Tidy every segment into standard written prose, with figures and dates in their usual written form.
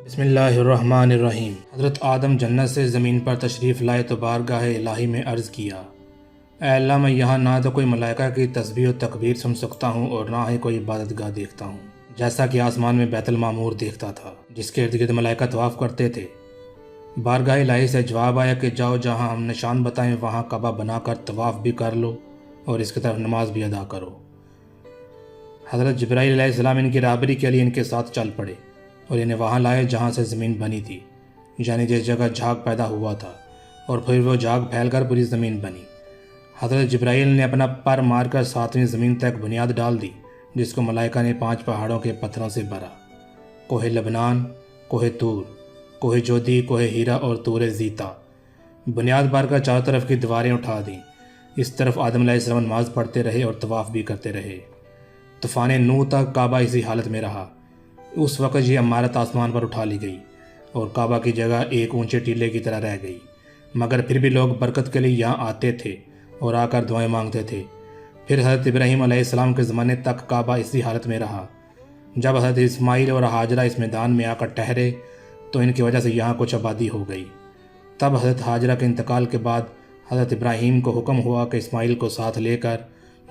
بسم اللہ الرحمن الرحیم۔ حضرت آدم جنت سے زمین پر تشریف لائے تو بارگاہ الہی میں عرض کیا، اے اللہ، میں یہاں نہ تو کوئی ملائکہ کی تسبیح و تکبیر سن سکتا ہوں اور نہ ہی کوئی عبادت گاہ دیکھتا ہوں، جیسا کہ آسمان میں بیت المعمور دیکھتا تھا جس کے ارد گرد ملائکہ طواف کرتے تھے۔ بارگاہ الہی سے جواب آیا کہ جاؤ، جہاں ہم نشان بتائیں وہاں کعبہ بنا کر طواف بھی کر لو اور اس کی طرف نماز بھی ادا کرو۔ حضرت جبرائیل علیہ السلام ان کی رہبری کے لیے ان کے ساتھ چل پڑے اور انہیں وہاں لائے جہاں سے زمین بنی تھی، یعنی جس جگہ جھاگ پیدا ہوا تھا، اور پھر وہ جھاگ پھیل کر پوری زمین بنی۔ حضرت جبرائیل نے اپنا پر مار کر 7ویں زمین تک بنیاد ڈال دی، جس کو ملائکہ نے 5 پہاڑوں کے پتھروں سے بھرا: کوہ لبنان، کوہ طور، کوہ جودی، کوہ ہیرا اور طور زیتا۔ بنیاد بھر کر چاروں طرف کی دیواریں اٹھا دیں۔ اس طرف آدم علیہ السلام نماز پڑھتے رہے اور طواف بھی کرتے رہے۔ طوفان نوح تک کعبہ اسی حالت میں رہا۔ اس وقت یہ عمارت آسمان پر اٹھا لی گئی اور کعبہ کی جگہ ایک اونچے ٹیلے کی طرح رہ گئی، مگر پھر بھی لوگ برکت کے لیے یہاں آتے تھے اور آ کر دعائیں مانگتے تھے۔ پھر حضرت ابراہیم علیہ السلام کے زمانے تک کعبہ اسی حالت میں رہا۔ جب حضرت اسماعیل اور ہاجرہ اس میدان میں آ کر ٹھہرے تو ان کی وجہ سے یہاں کچھ آبادی ہو گئی۔ تب حضرت ہاجرہ کے انتقال کے بعد حضرت ابراہیم کو حکم ہوا کہ اسماعیل کو ساتھ لے کر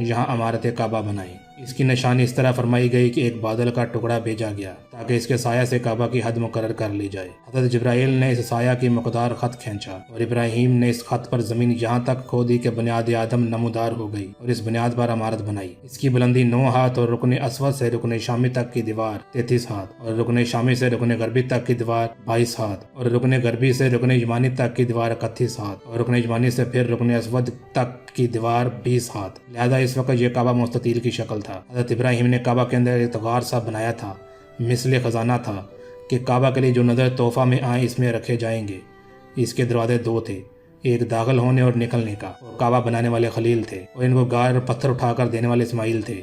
یہاں عمارت کعبہ بنائیں۔ اس کی نشانی اس طرح فرمائی گئی کہ ایک بادل کا ٹکڑا بھیجا گیا تاکہ اس کے سایہ سے کعبہ کی حد مقرر کر لی جائے۔ حضرت جبرائیل نے اس سایہ کی مقدار خط کھینچا اور ابراہیم نے اس خط پر زمین یہاں تک کھودی کہ بنیاد آدم نمودار ہو گئی اور اس بنیاد پر عمارت بنائی۔ اس کی بلندی 9 ہاتھ اور رکن اسود سے رکن شامی تک کی دیوار 33 ہاتھ اور رکن شامی سے رکن غربی تک کی دیوار 22 ہاتھ اور رکن غربی سے رکن یمانی تک کی دیوار 31 ہاتھ اور رکن یمانی سے پھر رکن اسود تک کی دیوار 20 ہاتھ۔ لہذا اس وقت یہ کعبہ مستطیل کی شکل تھا۔ حضرت ابراہیم نے کعبہ کے اندر ایک غار سا بنایا تھا، مثل خزانہ تھا کہ کعبہ کے لیے جو نظر تحفہ میں آئیں اس میں رکھے جائیں گے۔ اس کے دروازے 2 تھے، ایک داخل ہونے اور نکلنے کا، اور کعبہ بنانے والے خلیل تھے اور ان کو گار اور پتھر اٹھا کر دینے والے اسماعیل تھے۔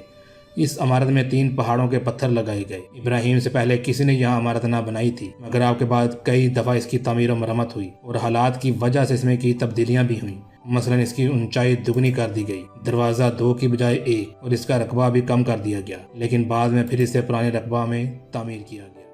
اس عمارت میں 3 پہاڑوں کے پتھر لگائے گئے۔ ابراہیم سے پہلے کسی نے یہاں عمارت نہ بنائی تھی، مگر آپ کے بعد کئی دفعہ اس کی تعمیر و مرمت ہوئی اور حالات کی وجہ سے اس میں کی تبدیلیاں بھی ہوئیں۔ مثلا اس کی اونچائی دگنی کر دی گئی، دروازہ 2 کی بجائے 1، اور اس کا رقبہ بھی کم کر دیا گیا، لیکن بعد میں پھر اسے پرانے رقبہ میں تعمیر کیا گیا۔